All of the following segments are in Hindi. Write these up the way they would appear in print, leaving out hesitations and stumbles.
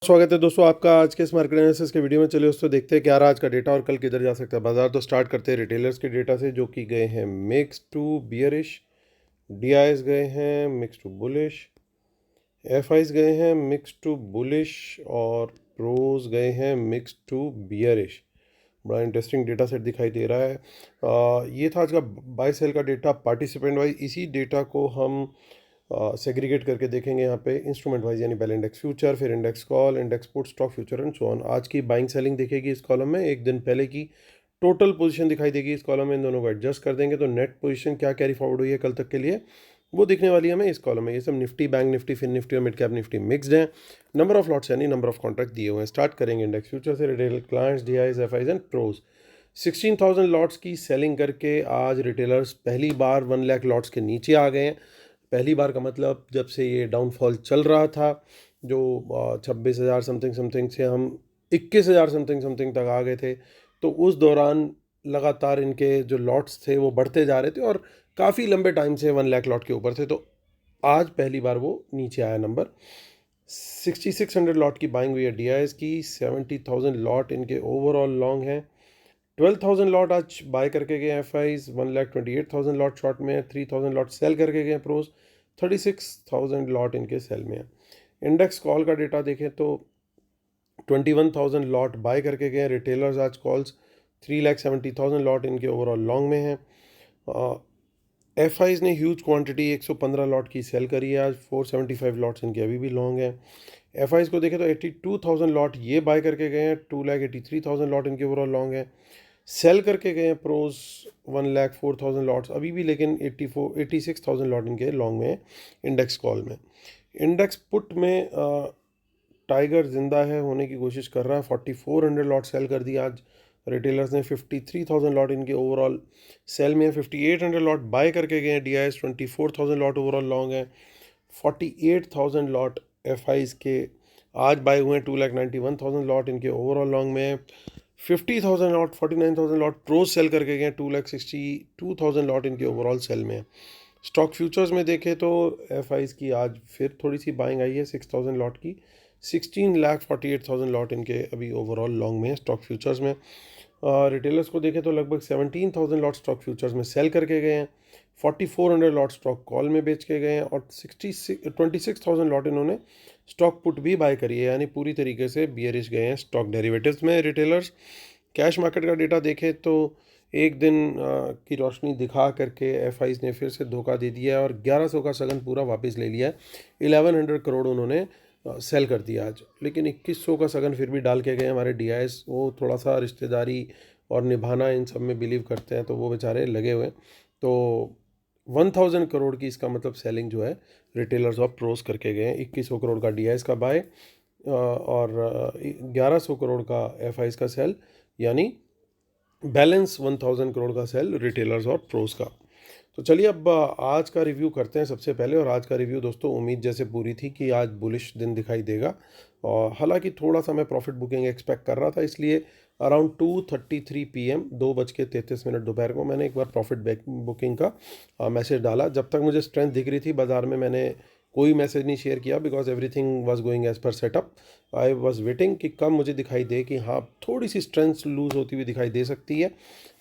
स्वागत है दोस्तों आपका आज के इस मार्केट एनालिसिस के वीडियो में। चलिए दोस्तों देखते हैं क्या रहा आज का डेटा और कल किधर जा सकता है बाजार। तो स्टार्ट करते हैं रिटेलर्स के डेटा से जो कि गए हैं मिक्स टू बियरिश। डीआईएस गए हैं मिक्स टू बुलिश, एफआईस गए हैं मिक्स टू बुलिश और प्रोज गए हैं मिक्स टू बियरिश। बड़ा इंटरेस्टिंग डेटा सेट दिखाई दे रहा है। ये था आज का बाय सेल का डेटा पार्टिसिपेंट वाइज। इसी डेटा को हम सेग्रीगेट करके देखेंगे यहाँ पे इंस्ट्रूमेंट वाइज, यानी पहले इंडेक्स फ्यूचर, फिर index call, index put, stock future and so on. आज की बाइंग सेलिंग दिखेगी इस कॉलम में, एक दिन पहले की टोटल पोजीशन दिखाई देगी इस कॉलम में। इन दोनों को एडजस्ट कर देंगे तो नेट पोजीशन क्या कैरी फॉरवर्ड हुई है कल तक के लिए वो दिखने वाली है हमें इस कॉलम में। ये सब Nifty, bank Nifty, fin Nifty और मिड कैप निफ्टी मिक्सड हैं। नंबर ऑफ लॉट्स यानी नंबर ऑफ कॉन्ट्रैक्ट दिए हुए हैं। स्टार्ट करेंगे इंडेक्स फ्यूचर से। Retail clients, DIIs, FIIs and pros 16,000 lots की सेलिंग करके आज रिटेलर्स पहली बार 1 लाख लॉट्स के नीचे आ गए हैं। पहली बार का मतलब जब से ये डाउनफॉल चल रहा था, जो 26,000 समथिंग समथिंग से हम 21,000 समथिंग समथिंग तक आ गए थे, तो उस दौरान लगातार इनके जो लॉट्स थे वो बढ़ते जा रहे थे और काफ़ी लंबे टाइम से 1 लाख लॉट के ऊपर थे। तो आज पहली बार वो नीचे आया नंबर। 6600 लॉट की बाइंग हुई है डीआईएस की। 70,000 लॉट इनके ओवरऑल लॉन्ग हैं। 12,000 लॉट आज बाय करके गए एफ आईज। 1,28,000 लॉट शॉर्ट में है। 3,000 लॉट सेल करके गए प्रोज। 36,000 लॉट इनके सेल में है। इंडेक्स कॉल का डेटा देखें तो 21,000 लॉट बाय करके गए रिटेलर्स आज कॉल्स। 3,70,000 लॉट इनके ओवरऑल लॉन्ग में है। एफ आईज ने ह्यूज क्वांटिटी 115 लॉट की सेल करी है आज। 475 लॉट्स इनके अभी भी लॉन्ग हैं। एफ आईज को देखें तो 82,000 लॉट ये बाय करके गए हैं। 2,83,000 लॉट इनके ओवरऑल लॉन्ग है। सेल करके गए हैं प्रोज 1,04,000 लॉट्स अभी भी, लेकिन 86,000 लॉट इनके लॉन्ग में है इंडेक्स कॉल में। इंडेक्स पुट में टाइगर जिंदा है, होने की कोशिश कर रहा है। 4,400 लॉट सेल कर दिया आज रिटेलर्स ने। 53,000 लॉट इनके ओवरऑल सेल में है। 5,800 लॉट बाय करके गए हैं डीआईएस। 24,000 लॉट ओवरऑल लॉन्ग है। 48,000 लॉट एफआईज के आज बाय हुए हैं। 2,91,000 लॉट इनके ओवरऑल लॉन्ग में है। 50,000 लॉट, 49,000 लॉट प्रोज सेल करके गए। 2,62,000 लॉट इनके ओवरऑल सेल में है। स्टॉक फ्यूचर्स में देखें तो एफआईज की आज फिर थोड़ी सी बाइंग आई है 6,000 लॉट की। 16,48,000 लॉट इनके अभी ओवरऑल लॉन्ग में है स्टॉक फ्यूचर्स में। रिटेलर्स को देखें तो लगभग 17,000 लॉट स्टॉक फ्यूचर्स में सेल करके गए हैं। 4,400 लॉट स्टॉक कॉल में बेच के गए हैं और 26,000 लॉट इन्होंने स्टॉक पुट भी बाय करी है, यानी पूरी तरीके से बियरिश गए हैं स्टॉक डेरिवेटिव्स में रिटेलर्स। कैश मार्केट का डेटा देखें तो एक दिन की रोशनी दिखा करके एफआईज ने फिर से धोखा दे दिया है और 1100 का सगन पूरा वापस ले लिया है। 1100 करोड़ उन्होंने सेल कर दिया आज, लेकिन 2100 का सगन फिर भी डाल के गए हमारे डीआईएस। वो थोड़ा सा रिश्तेदारी और निभाना इन सब में बिलीव करते हैं, तो वो बेचारे लगे हुए हैं। तो 1,000 करोड़ की इसका मतलब सेलिंग जो है रिटेलर्स ऑफ प्रोस करके गए हैं। 2100 करोड़ का डीआईएस का बाय और 1100 करोड़ का एफआईज का सेल, यानी बैलेंस 1,000 करोड़ का सेल रिटेलर्स और प्रोस का। तो चलिए अब आज का रिव्यू करते हैं सबसे पहले। और आज का रिव्यू दोस्तों उम्मीद जैसे पूरी थी कि आज बुलिश दिन दिखाई देगा, और हालांकि थोड़ा सा मैं प्रॉफिट बुकिंग एक्सपेक्ट कर रहा था, इसलिए अराउंड 2:33 PM 2:33 दोपहर को मैंने एक बार प्रॉफिट बुकिंग का मैसेज डाला। जब तक मुझे स्ट्रेंथ दिख रही थी बाज़ार में मैंने कोई मैसेज नहीं शेयर किया, because everything was going as per setup. I was waiting कि कब मुझे दिखाई दे कि हाँ थोड़ी सी स्ट्रेंथ लूज़ होती हुई दिखाई दे सकती है।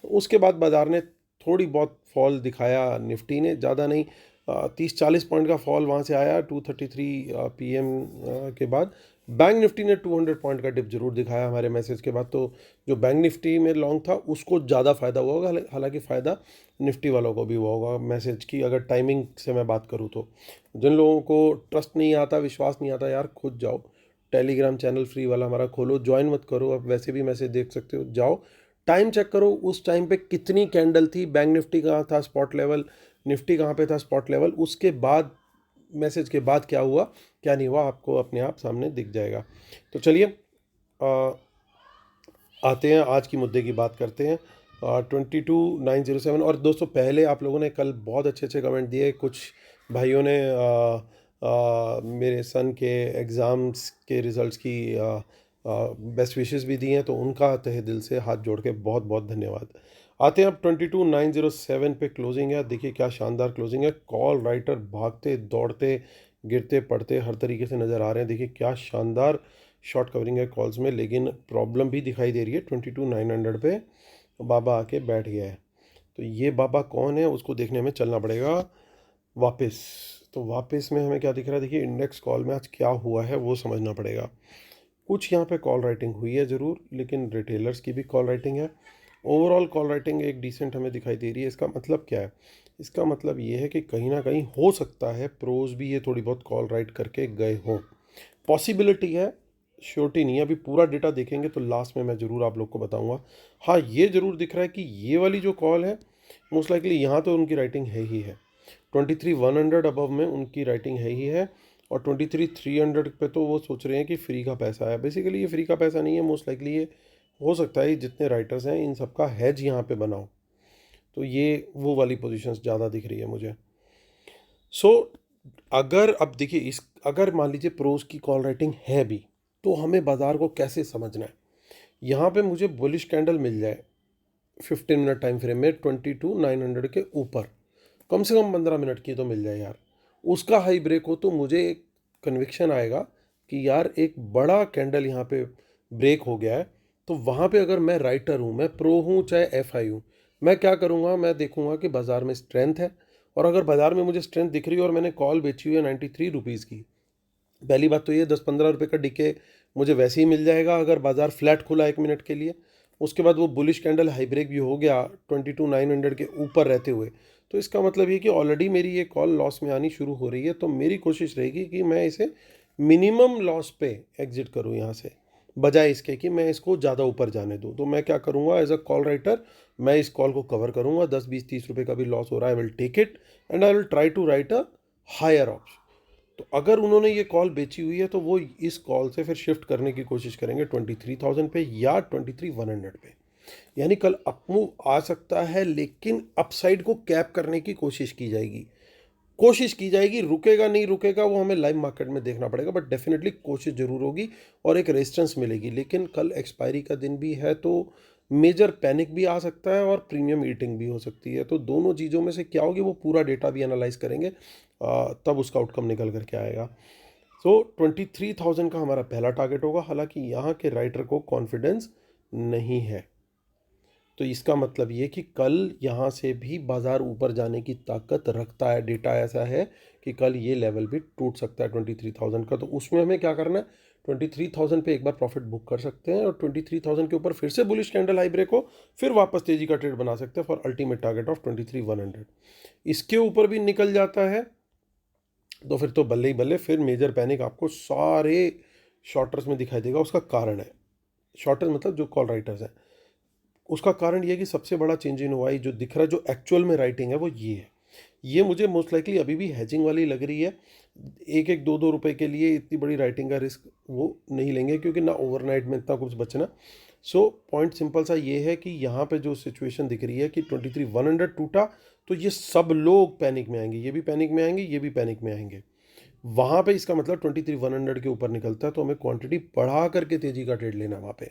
उसके बाद बाज़ार ने थोड़ी बहुत फॉल दिखाया, निफ्टी ने, ज़्यादा नहीं, 30-40 पॉइंट का फॉल वहाँ से आया 2:33 PM के बाद। बैंक निफ्टी ने 200 पॉइंट का डिप जरूर दिखाया हमारे मैसेज के बाद। तो जो बैंक निफ्टी में लॉन्ग था उसको ज़्यादा फ़ायदा हुआ होगा, हालांकि फ़ायदा निफ्टी वालों को भी हुआ होगा मैसेज की, अगर टाइमिंग से मैं बात करूँ तो। जिन लोगों को ट्रस्ट नहीं आता, विश्वास नहीं आता, यार खुद जाओ टेलीग्राम चैनल फ्री वाला हमारा खोलो, ज्वाइन मत करो, अब वैसे भी मैसेज देख सकते हो, जाओ टाइम चेक करो उस टाइम पे कितनी कैंडल थी, बैंक निफ्टी कहाँ था स्पॉट लेवल, निफ्टी कहाँ पे था स्पॉट लेवल, उसके बाद मैसेज के बाद क्या हुआ क्या नहीं हुआ आपको अपने आप सामने दिख जाएगा। तो चलिए आते हैं आज की मुद्दे की बात करते हैं। 22,907। और दोस्तों पहले आप लोगों ने कल बहुत अच्छे अच्छे कमेंट दिए, कुछ भाइयों ने मेरे सन के एग्ज़ाम्स के रिज़ल्ट्स की बेस्ट विशेस भी दी हैं, तो उनका तहे दिल से हाथ जोड़ के बहुत बहुत धन्यवाद। आते हैं अब 22,907 पे क्लोजिंग है। देखिए क्या शानदार क्लोजिंग है। कॉल राइटर भागते दौड़ते गिरते पड़ते हर तरीके से नज़र आ रहे हैं। देखिए क्या शानदार शॉर्ट कवरिंग है कॉल्स में, लेकिन प्रॉब्लम भी दिखाई दे रही है 22,900 पे बाबा आके बैठ गया है। तो ये बाबा कौन है उसको देखने में चलना पड़ेगा वापस। तो वापस में हमें क्या दिख रहा है, देखिए इंडेक्स कॉल में आज क्या हुआ है वो समझना पड़ेगा। कुछ यहाँ पे कॉल राइटिंग हुई है ज़रूर, लेकिन रिटेलर्स की भी कॉल राइटिंग है। ओवरऑल कॉल राइटिंग एक डिसेंट हमें दिखाई दे रही है। इसका मतलब क्या है, इसका मतलब ये है कि कहीं ना कहीं हो सकता है प्रोज भी ये थोड़ी बहुत कॉल राइट करके गए हों, पॉसिबिलिटी है, श्योरिटी नहीं है। अभी पूरा डेटा देखेंगे तो लास्ट में मैं ज़रूर आप लोग को बताऊंगा। हाँ, ये ज़रूर दिख रहा है कि ये वाली जो कॉल है मोस्ट लाइकली यहाँ तो उनकी राइटिंग है ही है, 23,100 अबव में उनकी राइटिंग है ही है, और 23,300 पे तो वो सोच रहे हैं कि फ्री का पैसा है। बेसिकली ये फ्री का पैसा नहीं है, मोस्ट लाइकली ये हो सकता है जितने राइटर्स हैं इन सबका हैज यहाँ पे बनाओ। तो ये वो वाली पोजीशंस ज़्यादा दिख रही है मुझे। सो अगर अब देखिए इस अगर मान लीजिए प्रोज की कॉल राइटिंग है भी, तो हमें बाज़ार को कैसे समझना है। यहाँ पे मुझे बुलिश कैंडल मिल जाए 15 मिनट टाइम फ्रेम में 22,900 के ऊपर, कम से कम 15 मिनट की तो मिल जाए यार, उसका हाई ब्रेक हो तो मुझे एक कन्विक्शन आएगा कि यार एक बड़ा कैंडल यहाँ पे ब्रेक हो गया है। तो वहाँ पे अगर मैं राइटर हूँ, मैं प्रो हूँ चाहे एफ आई हूँ, मैं क्या करूँगा, मैं देखूँगा कि बाज़ार में स्ट्रेंथ है, और अगर बाज़ार में मुझे स्ट्रेंथ दिख रही है और मैंने कॉल बेची हुई है 93 रुपीज़ की, पहली बात तो ये 10-15 रुपये का डिके मुझे वैसे ही मिल जाएगा अगर बाज़ार फ्लैट खुला 1 मिनट के लिए। उसके बाद वो बुलिश कैंडल हाई ब्रेक भी हो गया 22,900 के ऊपर रहते हुए, तो इसका मतलब ये कि ऑलरेडी मेरी ये कॉल लॉस में आनी शुरू हो रही है। तो मेरी कोशिश रहेगी कि मैं इसे मिनिमम लॉस पे एग्जिट करूँ यहाँ से, बजाय इसके कि मैं इसको ज़्यादा ऊपर जाने दूँ। तो मैं क्या करूँगा एज अ कॉल राइटर, मैं इस कॉल को कवर करूँगा। 10, 20, 30 रुपये का भी लॉस हो रहा है, I will take it and I will try to write a higher option. तो अगर उन्होंने ये कॉल बेची हुई है तो वो इस कॉल से फिर शिफ्ट करने की कोशिश करेंगे 23,000 पे या 23,100 पे। यानी कल अपमूव आ सकता है, लेकिन अपसाइड को कैप करने की कोशिश की जाएगी। रुकेगा नहीं रुकेगा वो हमें लाइव मार्केट में देखना पड़ेगा, बट डेफिनेटली कोशिश जरूर होगी और एक रेजिस्टेंस मिलेगी। लेकिन कल एक्सपायरी का दिन भी है, तो मेजर पैनिक भी आ सकता है और प्रीमियम ईटिंग भी हो सकती है। तो दोनों चीज़ों में से क्या होगी वो पूरा डेटा भी एनालाइज करेंगे, तब उसका आउटकम निकल करके आएगा। सो 23,000 का हमारा पहला टारगेट होगा, हालांकि यहाँ के राइटर को कॉन्फिडेंस नहीं है। तो इसका मतलब ये कि कल यहाँ से भी बाज़ार ऊपर जाने की ताकत रखता है। डेटा ऐसा है कि कल ये लेवल भी टूट सकता है 23,000 का। तो उसमें हमें क्या करना है, 23,000 पे एक बार प्रॉफिट बुक कर सकते हैं और 23,000 के ऊपर फिर से बुलिश कैंडल हाई ब्रेक हो, फिर वापस तेज़ी का ट्रेड बना सकते हैं फॉर अल्टीमेट टारगेट ऑफ 23,100। इसके ऊपर भी निकल जाता है तो फिर तो बल्ले ही बल्ले, फिर मेजर पैनिक आपको सारे शॉर्टर्स में दिखाई देगा। उसका कारण है, शॉर्टर्स मतलब जो कॉल राइटर्स हैं, उसका कारण ये है कि सबसे बड़ा चेंज इन हुआ जो दिख रहा है, जो एक्चुअल में राइटिंग है वो ये है। ये मुझे मोस्ट लाइकली अभी भी हैजिंग वाली लग रही है। 1-1, 2-2 रुपए के लिए इतनी बड़ी राइटिंग का रिस्क वो नहीं लेंगे, क्योंकि ना ओवरनाइट में इतना कुछ बचना। सो पॉइंट सिंपल सा ये है कि यहाँ पे जो सिचुएशन दिख रही है कि 23,100 टूटा, तो ये सब लोग पैनिक में आएंगे, ये भी पैनिक में आएंगे, ये भी पैनिक में आएंगे। वहाँ पे इसका मतलब 23,100 के ऊपर निकलता है तो हमें क्वांटिटी बढ़ा करके तेज़ी का ट्रेड लेना है वहाँ पे।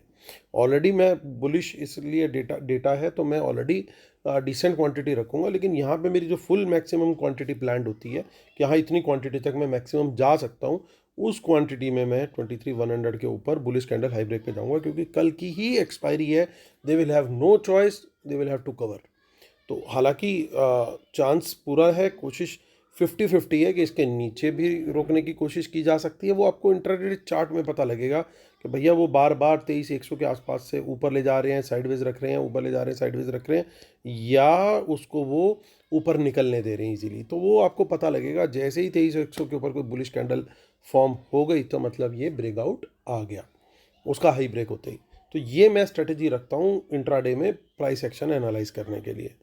ऑलरेडी मैं बुलिश इसलिए डेटा है तो मैं ऑलरेडी डिसेंट क्वांटिटी रखूँगा, लेकिन यहाँ पे मेरी जो फुल मैक्सिमम क्वांटिटी प्लान्ड होती है कि हाँ इतनी क्वांटिटी तक मैं मैक्सिमम जा सकता हूँ, उस क्वांटिटी में मैं 23,100 के ऊपर बुलिश कैंडल हाई ब्रेक पे जाऊँगा, क्योंकि कल की ही एक्सपायरी है। They will have no choice, they will have to cover. तो हालांकि चांस पूरा है, कोशिश 50-50 है कि इसके नीचे भी रोकने की कोशिश की जा सकती है। वो आपको इंट्राडे चार्ट में पता लगेगा कि भैया वो बार बार 23,100 के आसपास से ऊपर ले जा रहे हैं, साइडवेज रख रहे हैं, ऊपर ले जा रहे हैं, साइडवेज रख रहे हैं, या उसको वो ऊपर निकलने दे रहे हैं इजीली। तो वो आपको पता लगेगा जैसे ही 23,100 के ऊपर कोई बुलिश कैंडल फॉर्म हो गई, तो मतलब ये ब्रेकआउट आ गया उसका हाई ब्रेक होते ही। तो ये मैं स्ट्रेटेजी रखता हूँ इंट्राडे में प्राइस एक्शन एनालाइज करने के लिए।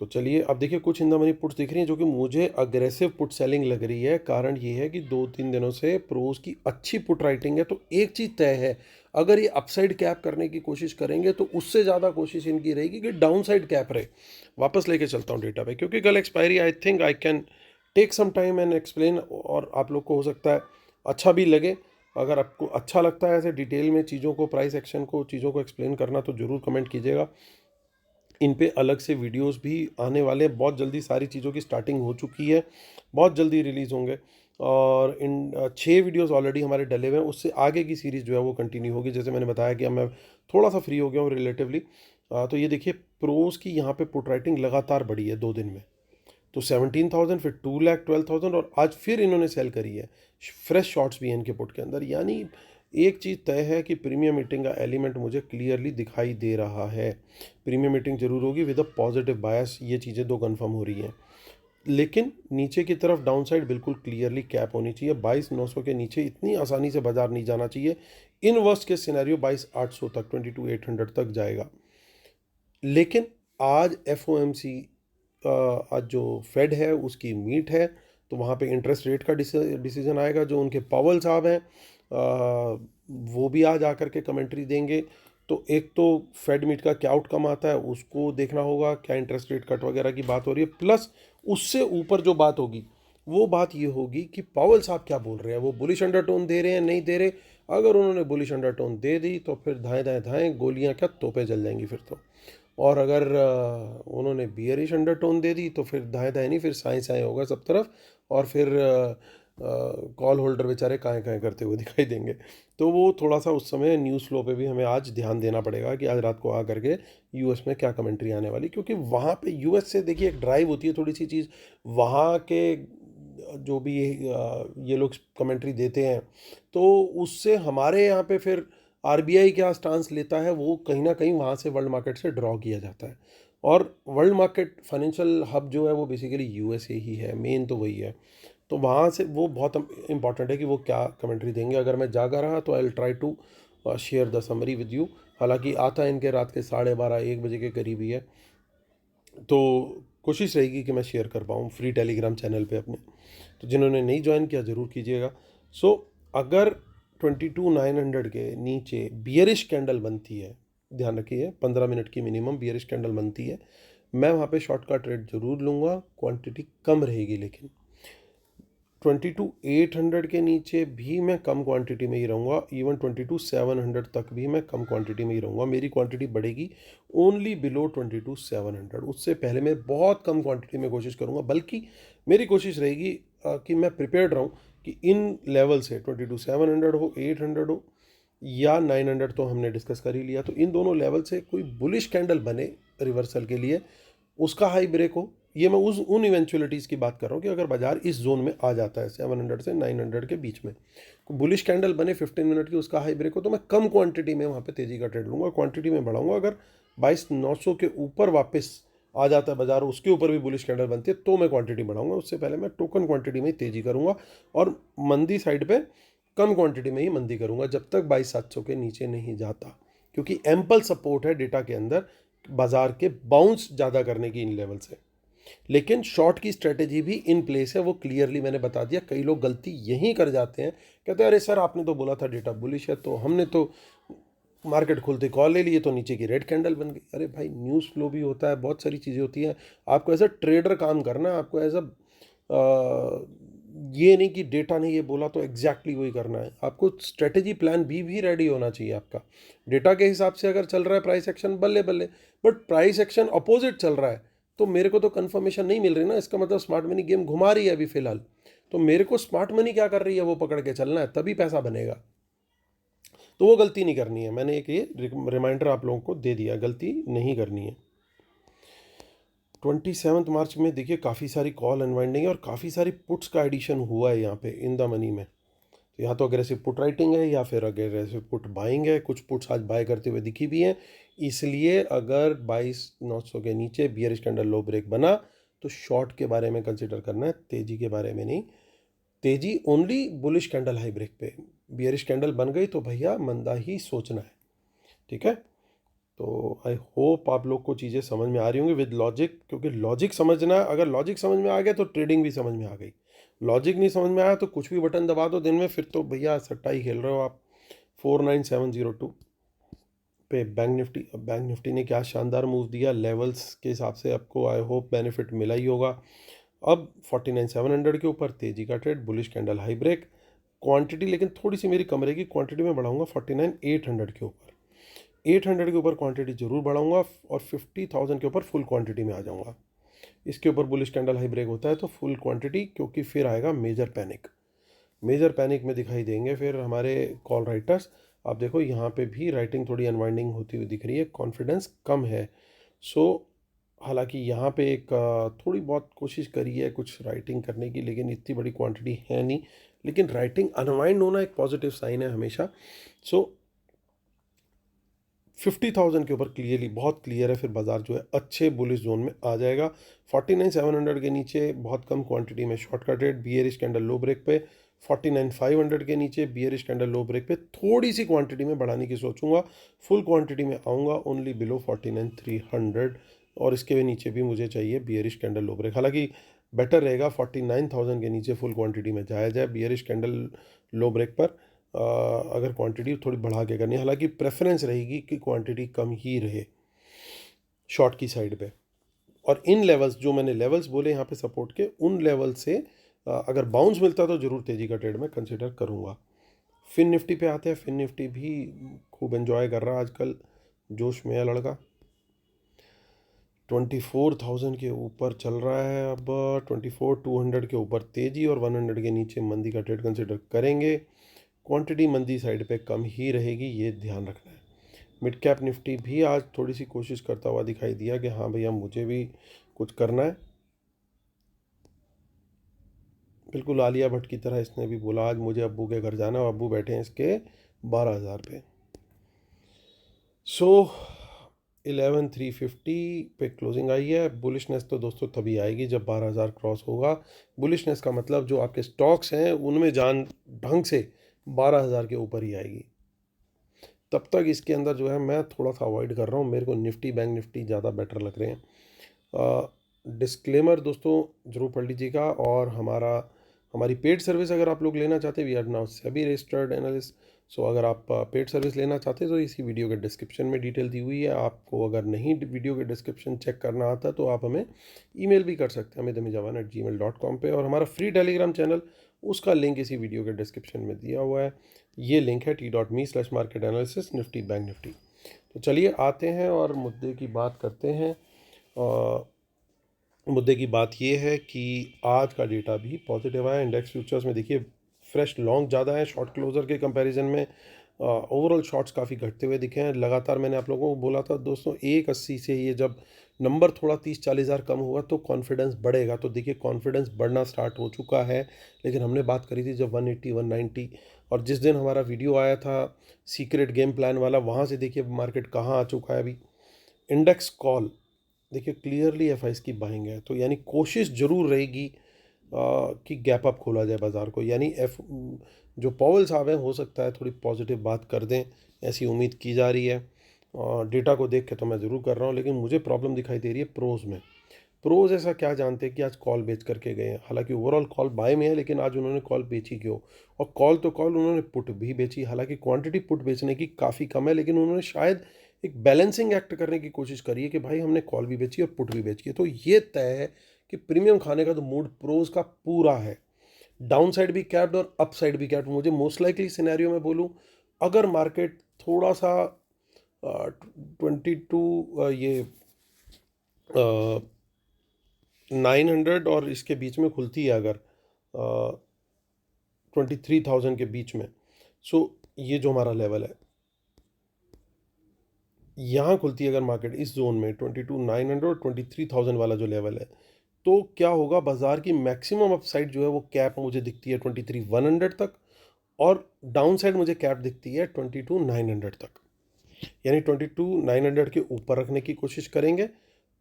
तो चलिए अब देखिए कुछ इन द मनी पुट्स दिख रही हैं जो कि मुझे अग्रेसिव पुट सेलिंग लग रही है। कारण ये है कि 2-3 दिनों से प्रोज की अच्छी पुट राइटिंग है। तो एक चीज़ तय है, अगर ये अपसाइड कैप करने की कोशिश करेंगे तो उससे ज़्यादा कोशिश इनकी रहेगी कि डाउन साइड कैप रहे। वापस लेके चलता हूँ डेटा पे, क्योंकि कल expiry I think I can take some time and explain, और आप लोग को हो सकता है अच्छा भी लगे। अगर आपको अच्छा लगता है ऐसे डिटेल में चीज़ों को, प्राइस एक्शन को, चीज़ों को एक्सप्लेन करना, तो ज़रूर कमेंट कीजिएगा। इन पे अलग से वीडियोस भी आने वाले हैं बहुत जल्दी। सारी चीज़ों की स्टार्टिंग हो चुकी है, बहुत जल्दी रिलीज़ होंगे। और इन 6 वीडियोस ऑलरेडी हमारे डले हुए हैं। उससे आगे की सीरीज़ जो है वो कंटिन्यू होगी। जैसे मैंने बताया कि अब मैं थोड़ा सा फ्री हो गया हूँ रिलेटिवली। तो ये देखिए प्रोज की यहाँ पे पुट राइटिंग लगातार बढ़ी है 2 दिन में। तो 17,000, फिर 2,12,000 और आज फिर इन्होंने सेल करी है। फ्रेश शॉट्स भी हैं इनके पुट के अंदर। यानी एक चीज़ तय है कि प्रीमियम मीटिंग का एलिमेंट मुझे क्लियरली दिखाई दे रहा है। प्रीमियम मीटिंग जरूर होगी विद अ पॉजिटिव बायस, ये चीज़ें दो कंफर्म हो रही हैं। लेकिन नीचे की तरफ डाउन साइड बिल्कुल क्लियरली कैप होनी चाहिए। 22,900 के नीचे इतनी आसानी से बाजार नहीं जाना चाहिए। इन वर्स्ट के सिनेरियो 22,800 तक, 22,800 तक जाएगा। लेकिन आज एफ आज जो फेड है उसकी मीट है, तो वहाँ पे इंटरेस्ट रेट का डिसीजन आएगा। जो उनके पावल साहब हैं वो भी आज आकर के कमेंट्री देंगे। तो एक तो फेड मीट का क्या आउटकम आता है उसको देखना होगा, क्या इंटरेस्ट रेट कट वगैरह की बात हो रही है, प्लस उससे ऊपर जो बात होगी वो बात ये होगी कि पावल साहब क्या बोल रहे हैं, वो बुलिश अंडरटोन दे रहे हैं नहीं दे रहे। अगर उन्होंने बुलिश अंडरटोन दे दी तो फिर धाएं धाएं धाएं गोलियां क्या तोपे जल जाएंगी फिर तो। और अगर उन्होंने बियरिश अंडरटोन दे दी तो फिर दाएं दाएं नहीं, फिर साएं साएं होगा सब तरफ। और फिर कॉल होल्डर बेचारे काएं काएं करते हुए दिखाई देंगे। तो वो थोड़ा सा उस समय न्यूज़ फ्लो पे भी हमें आज ध्यान देना पड़ेगा कि आज रात को आ करके यूएस में क्या कमेंट्री आने वाली। क्योंकि वहाँ पे यूएस से देखिए एक ड्राइव होती है थोड़ी सी चीज़। वहाँ के जो भी ये लोग कमेंट्री देते हैं तो उससे हमारे यहाँ पे फिर आरबीआई क्या स्टांस लेता है वो कहीं ना कहीं वहाँ से वर्ल्ड मार्केट से ड्रॉ किया जाता है। और वर्ल्ड मार्केट फाइनेंशियल हब जो है वो बेसिकली यूएसए ही है, मेन तो वही है। तो वहाँ से वो बहुत इंपॉर्टेंट है कि वो क्या कमेंट्री देंगे। अगर मैं जागा रहा तो I will try to share the summary with you. हालांकि आता है इनके रात के 12:30-1 बजे के करीब ही है, तो कोशिश रहेगी कि मैं शेयर कर पाऊँ फ्री टेलीग्राम चैनल पे अपने। तो जिन्होंने नहीं ज्वाइन किया ज़रूर कीजिएगा। सो अगर 22,900 के नीचे बियरिश कैंडल बनती है, ध्यान रखिए 15 मिनट की मिनिमम बियरिश कैंडल बनती है, मैं वहाँ पे शॉर्ट का ट्रेड ज़रूर लूँगा। क्वांटिटी कम रहेगी, लेकिन 22,800 के नीचे भी मैं कम क्वांटिटी में ही रहूँगा। इवन 22,700 तक भी मैं कम क्वांटिटी में ही रहूँगा। मेरी क्वांटिटी बढ़ेगी ओनली बिलो 22,700। उससे पहले मैं बहुत कम क्वांटिटी में कोशिश करूँगा। बल्कि मेरी कोशिश रहेगी कि मैं प्रिपेयर्ड रहूँ कि इन लेवल से 22,700 हो, 800 हो या 900 तो हमने डिस्कस कर ही लिया। तो इन दोनों लेवल से कोई बुलिश कैंडल बने रिवर्सल के लिए, उसका हाई ब्रेक हो। ये मैं उन इवेंचुअलिटीज़ की बात कर रहा हूँ कि अगर बाजार इस जोन में आ जाता है 700 से 900 के बीच में, बुलिश कैंडल बने 15 मिनट की, उसका हाई ब्रेक हो, तो मैं कम क्वांटिटी में वहाँ पे तेज़ी का ट्रेड लूँगा, क्वांटिटी में बढ़ाऊँगा। अगर 22,900 के ऊपर वापस आ जाता है बाजार, उसके ऊपर भी बुलिश कैंडल बनती है, तो मैं क्वांटिटी बढ़ाऊँगा। उससे पहले मैं टोकन क्वांटिटी में ही तेज़ी करूँगा और मंदी साइड पर कम क्वांटिटी में ही मंदी करूँगा जब तक 22,700 के नीचे नहीं जाता। क्योंकि एम्पल सपोर्ट है डेटा के अंदर बाजार के बाउंस ज़्यादा करने की इन लेवल से। लेकिन शॉर्ट की स्ट्रेटेजी भी इन प्लेस है, वो क्लियरली मैंने बता दिया। कई लोग गलती यही कर जाते हैं, कहते हैं अरे सर आपने तो बोला था डेटा बुलिश है, तो हमने तो मार्केट खुलते कॉल ले लिए तो नीचे की रेड कैंडल बन गई। अरे भाई न्यूज़ फ्लो भी होता है, बहुत सारी चीज़ें होती हैं। आपको एज अ ट्रेडर काम करना है, आपको एज अ ये नहीं कि डेटा ने ये बोला तो एग्जैक्टली वही करना है। आपको स्ट्रेटेजी प्लान भी रेडी होना चाहिए आपका। डेटा के हिसाब से अगर चल रहा है प्राइस एक्शन, बल्ले बल्ले, बट प्राइस एक्शन अपोजिट चल रहा है तो मेरे को तो कंफर्मेशन नहीं मिल रही ना। इसका मतलब स्मार्ट मनी गेम घुमा रही है अभी फ़िलहाल। तो मेरे को स्मार्ट मनी क्या कर रही है वो पकड़ के चलना है, तभी पैसा बनेगा। तो वो गलती नहीं करनी है। मैंने एक ये रिमाइंडर आप लोगों को दे दिया, गलती नहीं करनी है। 27 मार्च में देखिए काफ़ी सारी कॉल अनवाइंडिंग है और काफ़ी सारी पुट्स का एडिशन हुआ है यहाँ पे इन द मनी में। तो या तो अग्रेसिव पुट राइटिंग है या फिर अग्रेसिव पुट बाइंग है। कुछ पुट्स आज बाय करते हुए दिखी भी हैं। इसलिए अगर 22,900 के नीचे बियरिश कैंडल लो ब्रेक बना तो शॉर्ट के बारे में कंसिडर करना है, तेजी के बारे में नहीं। तेजी only bullish candle high break पे। बियरिश कैंडल बन गई तो भैया मंदा ही सोचना है, ठीक है। तो आई होप आप लोग को चीज़ें समझ में आ रही होंगी विद लॉजिक। क्योंकि लॉजिक समझना, अगर लॉजिक समझ में आ गया तो ट्रेडिंग भी समझ में आ गई। लॉजिक नहीं समझ में आया तो कुछ भी बटन दबा दो दिन में, फिर तो भैया सट्टा ही खेल रहे हो आप। 49702 पे बैंक निफ्टी ने क्या शानदार मूव दिया। लेवल्स के हिसाब से आपको आई होप बेनिफिट मिला ही होगा। अब 49,700 के ऊपर तेजी का trade, bullish candle high break. Quantity लेकिन थोड़ी सी मेरी कम रहेगी, क्वांटिटी में बढ़ाऊंगा 49,800 के ऊपर। 800 के ऊपर क्वांटिटी जरूर बढ़ाऊंगा और 50,000 के ऊपर फुल क्वांटिटी में आ जाऊंगा। इसके ऊपर बुलिश कैंडल हाई ब्रेक होता है तो फुल क्वांटिटी, क्योंकि फिर आएगा मेजर पैनिक। मेजर पैनिक में दिखाई देंगे फिर हमारे कॉल राइटर्स। आप देखो यहाँ पे भी राइटिंग थोड़ी अनवाइंडिंग होती हुई दिख रही है, कॉन्फिडेंस कम है। सो हालांकि यहाँ पे एक थोड़ी बहुत कोशिश करी है कुछ राइटिंग करने की, लेकिन इतनी बड़ी क्वांटिटी है नहीं। लेकिन राइटिंग अनवाइंड होना एक पॉजिटिव साइन है हमेशा। सो 50,000 के ऊपर क्लियरली बहुत क्लियर है, फिर बाजार जो है अच्छे बुलिश जोन में आ जाएगा। 49,700 के नीचे बहुत कम क्वांटिटी में शॉर्ट का ट्रेड, बियरिश कैंडल लो ब्रेक पे। 49,500 के नीचे बियरिश कैंडल लो ब्रेक पे थोड़ी सी क्वांटिटी में बढ़ाने की सोचूंगा। फुल क्वांटिटी में आऊँगा ओनली बिलो 49,300, और इसके भी नीचे भी मुझे चाहिए बियरिश कैंडल लो ब्रेक। हालांकि बेटर रहेगा 49,000 के नीचे फुल क्वांटिटी में जाया जाए बियरिश कैंडल लो ब्रेक पर। अगर क्वांटिटी थोड़ी बढ़ा के करनी है, हालांकि प्रेफरेंस रहेगी कि क्वांटिटी कम ही रहे शॉर्ट की साइड पे। और इन लेवल्स जो मैंने लेवल्स बोले यहाँ पे सपोर्ट के, उन लेवल से अगर बाउंस मिलता तो ज़रूर तेज़ी का ट्रेड में कंसिडर करूँगा। फिन निफ्टी पे आते हैं। फिन निफ्टी भी खूब एंजॉय कर रहा है आजकल, जोश में है लड़का। 24,000 के ऊपर चल रहा है अब। 24,200 के ऊपर तेज़ी और 100 के नीचे मंदी का ट्रेड कंसिडर करेंगे। क्वांटिटी मंदी साइड पे कम ही रहेगी, ये ध्यान रखना है। मिड कैप निफ्टी भी आज थोड़ी सी कोशिश करता हुआ दिखाई दिया कि हाँ भैया मुझे भी कुछ करना है। बिल्कुल आलिया भट्ट की तरह इसने भी बोला आज मुझे अब्बू के घर जाना, और अब्बू बैठे हैं इसके 12,000 पे। सो 11,350 पे क्लोजिंग आई है। बुलिशनेस तो दोस्तों तभी आएगी जब 12,000 क्रॉस होगा। बुलिशनेस का मतलब जो आपके स्टॉक्स हैं उनमें जान ढंग से 12,000 के ऊपर ही आएगी। तब तक इसके अंदर जो है मैं थोड़ा सा अवॉइड कर रहा हूँ। मेरे को निफ्टी बैंक निफ्टी ज़्यादा बेटर लग रहे हैं। डिस्क्लेमर दोस्तों ज़रूर पढ़ लीजिएगा। और हमारी पेड सर्विस अगर आप लोग लेना चाहते हैं, we are now SEBI registered analyst. So अगर आप पेड सर्विस लेना चाहते हैं तो इसी वीडियो के डिस्क्रिप्शन में डिटेल दी हुई है। आपको अगर नहीं वीडियो के डिस्क्रिप्शन चेक करना आता तो आप हमें ईमेल भी कर सकते हैं hamidamidjawan@gmail.com पे। और हमारा फ्री टेलीग्राम चैनल, उसका लिंक इसी वीडियो के डिस्क्रिप्शन में दिया हुआ है। ये लिंक है t.me/market analysis Nifty bank Nifty. तो चलिए आते हैं और मुद्दे की बात करते हैं। मुद्दे की बात ये है कि आज का डेटा भी पॉजिटिव आया। इंडेक्स फ्यूचर्स में देखिए फ्रेश लॉन्ग ज़्यादा है शॉर्ट क्लोजर के कंपैरिजन में। ओवरऑल शॉर्ट्स काफ़ी घटते हुए दिखे हैं। लगातार मैंने आप लोगों को बोला था दोस्तों 180 से ये जब नंबर थोड़ा 30-40 हज़ार कम होगा तो कॉन्फिडेंस बढ़ेगा। तो देखिए कॉन्फिडेंस बढ़ना स्टार्ट हो चुका है। लेकिन हमने बात करी थी जब 180 190, और जिस दिन हमारा वीडियो आया था सीक्रेट गेम प्लान वाला, वहाँ से देखिए मार्केट कहाँ आ चुका है अभी। इंडेक्स कॉल देखिए क्लियरली एफ की बाइंग है। तो यानी कोशिश जरूर रहेगी कि गैप अप खोला जाए बाज़ार को। यानी जो पॉवेल साहब हैं हो सकता है थोड़ी पॉजिटिव बात कर दें, ऐसी उम्मीद की जा रही है। डेटा को देख के तो मैं ज़रूर कर रहा हूँ, लेकिन मुझे प्रॉब्लम दिखाई दे रही है प्रोज में। प्रोज ऐसा क्या जानते हैं कि आज कॉल बेच करके गए हैं। हालांकि ओवरऑल कॉल बाय में है, लेकिन आज उन्होंने कॉल बेची क्यों? और कॉल तो कॉल, उन्होंने पुट भी बेची। हालांकि क्वांटिटी पुट बेचने की काफ़ी कम है, लेकिन उन्होंने शायद एक बैलेंसिंग एक्ट करने की कोशिश करी है कि भाई हमने कॉल भी बेची और पुट भी बेची है। तो ये तय है कि प्रीमियम खाने का तो मूड प्रोज का पूरा है। डाउन साइड भी कैप्ड और अप साइड भी कैप्ड। मुझे मोस्ट लाइकली सिनेरियो में बोलूँ, अगर मार्केट थोड़ा सा 22 ये 900 और इसके बीच में खुलती है, अगर 23,000 के बीच में, सो ये जो हमारा लेवल है यहाँ खुलती है अगर मार्केट इस जोन में 22,900 और 23,000 वाला जो लेवल है, तो क्या होगा? बाजार की मैक्सिमम अपसाइड जो है वो कैप मुझे दिखती है 23,100 तक, और डाउन साइड मुझे कैप दिखती है 22,900 तक। यानी 22,900 के ऊपर रखने की कोशिश करेंगे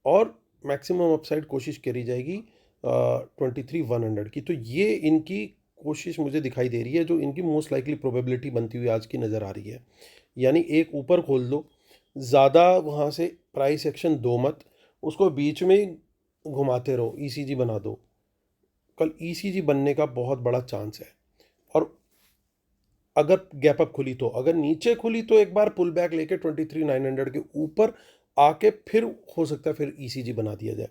और मैक्सिमम अपसाइड कोशिश करी जाएगी 23,100 की। तो ये इनकी कोशिश मुझे दिखाई दे रही है, जो इनकी मोस्ट लाइकली प्रोबेबिलिटी बनती हुई आज की नज़र आ रही है। यानी एक ऊपर खोल दो, ज़्यादा वहाँ से प्राइस एक्शन दो मत, उसको बीच में ही घुमाते रहो, ईसीजी बना दो। कल ईसीजी बनने का बहुत बड़ा चांस है। और अगर गैप अप खुली तो, अगर नीचे खुली तो एक बार पुल बैक लेके 23,900 के ऊपर आके फिर हो सकता है फिर ईसीजी बना दिया जाए।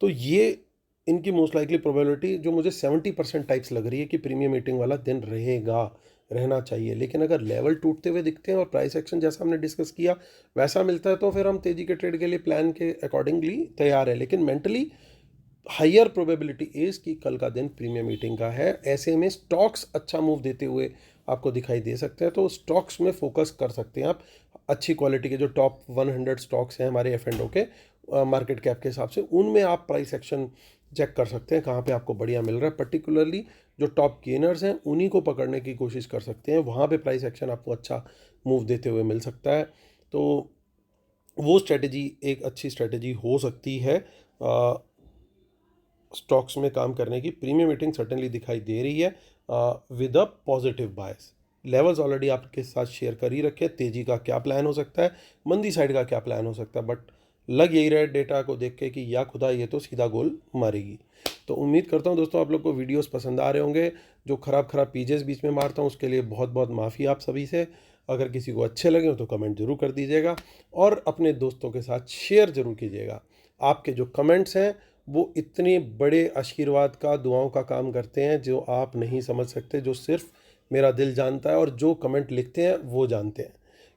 तो ये इनकी मोस्ट लाइकली प्रोबेबिलिटी जो मुझे 70% टाइप्स लग रही है कि प्रीमियम मीटिंग वाला दिन रहेगा, रहना चाहिए। लेकिन अगर लेवल टूटते हुए दिखते हैं और प्राइस एक्शन जैसा हमने डिस्कस किया वैसा मिलता है, तो फिर हम तेज़ी के ट्रेड के लिए प्लान के अकॉर्डिंगली तैयार है। लेकिन मेंटली हायर प्रोबेबिलिटी इज़ कि कल का दिन प्रीमियम मीटिंग का है। ऐसे में स्टॉक्स अच्छा मूव देते हुए आपको दिखाई दे सकते हैं, तो स्टॉक्स में फोकस कर सकते हैं आप। अच्छी क्वालिटी के जो टॉप 100 स्टॉक्स हैं हमारे F&O के मार्केट कैप के हिसाब से, उनमें आप प्राइस एक्शन चेक कर सकते हैं कहाँ पे आपको बढ़िया मिल रहा है। पर्टिकुलरली जो टॉप गेनर्स हैं उन्हीं को पकड़ने की कोशिश कर सकते हैं, वहाँ पे प्राइस एक्शन आपको अच्छा मूव देते हुए मिल सकता है। तो वो स्ट्रेटजी एक अच्छी स्ट्रेटजी हो सकती है स्टॉक्स में काम करने की। प्रीमियम मीटिंग सर्टेनली दिखाई दे रही है with a positive bias. Levels already आपके साथ शेयर कर ही रखे हैं, तेजी का क्या प्लान हो सकता है, मंदी साइड का क्या प्लान हो सकता है, बट लग यही रहा है डेटा को देख के कि या खुदा ये तो सीधा गोल मारेगी। तो उम्मीद करता हूँ दोस्तों आप लोग को वीडियोस पसंद आ रहे होंगे। जो खराब खराब पीजेस बीच में मारता हूँ उसके लिए बहुत बहुत माफ़ी आप सभी से। अगर किसी को अच्छे लगे हो तो कमेंट जरूर कर दीजिएगा और अपने दोस्तों के साथ शेयर जरूर कीजिएगा। आपके जो कमेंट्स हैं वो इतने बड़े आशीर्वाद का, दुआओं का काम करते हैं जो आप नहीं समझ सकते, जो सिर्फ मेरा दिल जानता है और जो कमेंट लिखते हैं वो जानते हैं।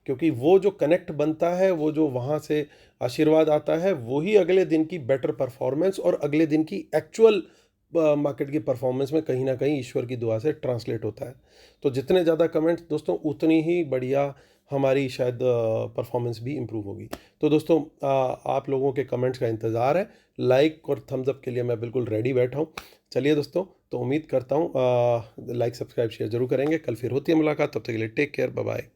क्योंकि वो जो कनेक्ट बनता है, वो जो वहाँ से आशीर्वाद आता है, वही अगले दिन की बेटर परफॉर्मेंस और अगले दिन की एक्चुअल मार्केट की परफॉर्मेंस में कहीं ना कहीं ईश्वर की दुआ से ट्रांसलेट होता है। तो जितने ज़्यादा कमेंट्स दोस्तों उतनी ही बढ़िया हमारी शायद परफॉर्मेंस भी इम्प्रूव होगी। तो दोस्तों आप लोगों के कमेंट्स का इंतज़ार है। लाइक और थम्स अप के लिए मैं बिल्कुल रेडी बैठा हूँ। चलिए दोस्तों, तो उम्मीद करता हूँ लाइक सब्सक्राइब शेयर जरूर करेंगे। कल फिर होती है मुलाकात, तब तक के लिए टेक केयर, बाय बाय।